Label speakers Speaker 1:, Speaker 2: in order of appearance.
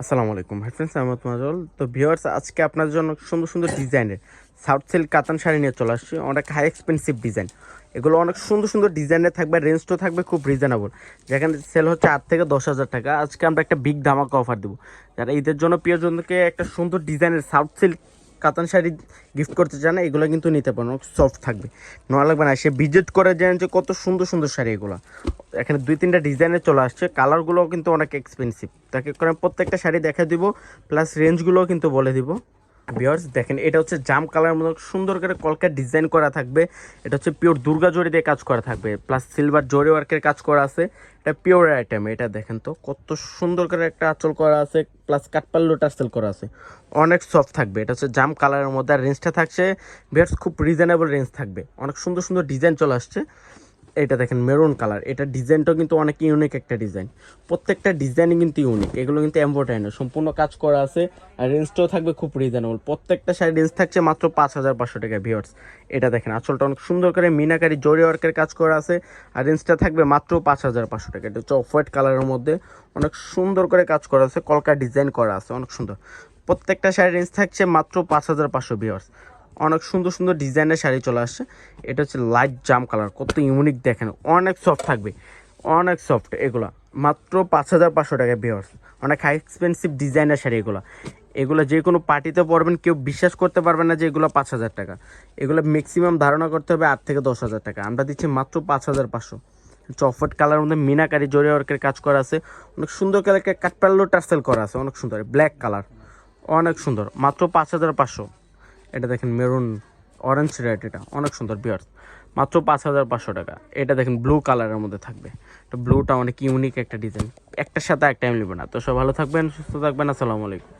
Speaker 1: আসসালামু আলাইকুম hi friends, আমি মাজল। তো ভিউয়ার্স, আজকে আপনাদের জন্য সুন্দর সুন্দর ডিজাইনের সাউথ সিল্ক কাতান শাড়ি নিয়ে চলে আসছি। অনেক হাই এক্সপেন্সিভ ডিজাইন, এগুলো অনেক সুন্দর সুন্দর ডিজাইনের থাকবে, রেঞ্জটাও থাকবে খুব রিজনেবল। যেখানে সেল হচ্ছে 8 থেকে 10 হাজার টাকা, আজকে আমরা একটা বিগ ধামাকা অফার দেবো। যারা ঈদের জন্য প্রিয়জনকে একটা সুন্দর ডিজাইনের সাউথ সিল্ক কাতান শাড়ি গিফট করতে চান, এগুলো কিন্তু নিতে পারেন, অনেক সফট থাকবে, নেওয়া লাগবে না, সে ভিজিট করে জানেন যে কত সুন্দর সুন্দর শাড়ি এগুলো। এখানে 2-3টা ডিজাইনে চলে আসছে, কালারগুলোও কিন্তু অনেক এক্সপেন্সিভ। তাকে করে প্রত্যেকটা শাড়ি দেখা দিব, প্লাস রেঞ্জগুলোও কিন্তু বলে দিব। ভিউয়ার্স দেখেন, এটা হচ্ছে জাম কালার মতো সুন্দর করে কলকার ডিজাইন করা থাকবে। এটা হচ্ছে পিওর দুর্গা জরি দিয়ে কাজ করা থাকবে, প্লাস সিলভার জরি ওয়ার্কের কাজ করা আছে। এটা পিওর আইটেম। এটা দেখেন তো কত সুন্দর করে একটা আঁচল করা আছে, প্লাস কাঠপাল্লু টার্সেল করা আছে, অনেক সফট থাকবে। এটা হচ্ছে জাম কালারের মধ্যে, আর রেঞ্জটা থাকছে ভিউয়ার্স খুব রিজনেবল রেঞ্জ থাকবে। অনেক সুন্দর সুন্দর ডিজাইন চলে আসছে। এটা দেখেন মেরুন কালার, এটা ডিজাইনটাও কিন্তু অনেক ইউনিক একটা ডিজাইন। প্রত্যেকটা ডিজাইনই কিন্তু ইউনিক, এগুলো কিন্তু এমব্রয়ডারি সম্পূর্ণ কাজ করা আছে, আর রেঞ্জটাও থাকবে খুব রিজনেবল। প্রত্যেকটা শাড়ি রেঞ্জ থাকছে মাত্র 5,500 টাকা ভিউয়ার্স। এটা দেখেন আঁচলটা অনেক সুন্দর করে মিনাকারি জরি ওয়ার্কের কাজ করা আছে, আর রেঞ্জটা থাকবে মাত্র 5,500 টাকা। এটা হচ্ছে অফ হোয়াইট কালারের মধ্যে অনেক সুন্দর করে কাজ করা আছে, কলকা ডিজাইন করা আছে, অনেক সুন্দর। প্রত্যেকটা শাড়ি রেঞ্জ থাকছে মাত্র 5,500 ভিউয়ার্স। অনেক সুন্দর সুন্দর ডিজাইনের শাড়ি চলে আসছে। এটা হচ্ছে লাইট জাম কালার, কত ইউনিক দেখেন, অনেক সফট থাকবে, অনেক সফট। এগুলো মাত্র 5,500 টাকা ভিউয়ার্স। অনেক হাই এক্সপেন্সিভ ডিজাইনের শাড়ি এগুলো। এগুলো যে কোনো পার্টিতে পরবেন, কেউ বিশ্বাস করতে পারবে না যে এগুলো 5,000 টাকা। এগুলো ম্যাক্সিমাম ধারণা করতে হবে 8 থেকে 10 হাজার টাকা। আমরা দিচ্ছি মাত্র 5,500। চফট কালার মধ্যে মিনাকারি জরি ওয়ার্কের কাজ করা আছে, অনেক সুন্দর কালার কাঠপাল্লু টার্সেল করা আছে, অনেক সুন্দর ব্ল্যাক কালার, অনেক সুন্দর, মাত্র 5,500। এটা দেখেন মেরুন অরেঞ্জ রেড, এটা অনেক সুন্দর ভিউয়ার্স, মাত্র 5,500 টাকা। এটা দেখেন ব্লু কালারের মধ্যে থাকবে, এটা ব্লুটা অনেক ইউনিক একটা ডিজাইন, একটার সাথে একটা নেবে না। তো সব ভালো থাকবেন, সুস্থ থাকবেন, আসসালামু আলাইকুম।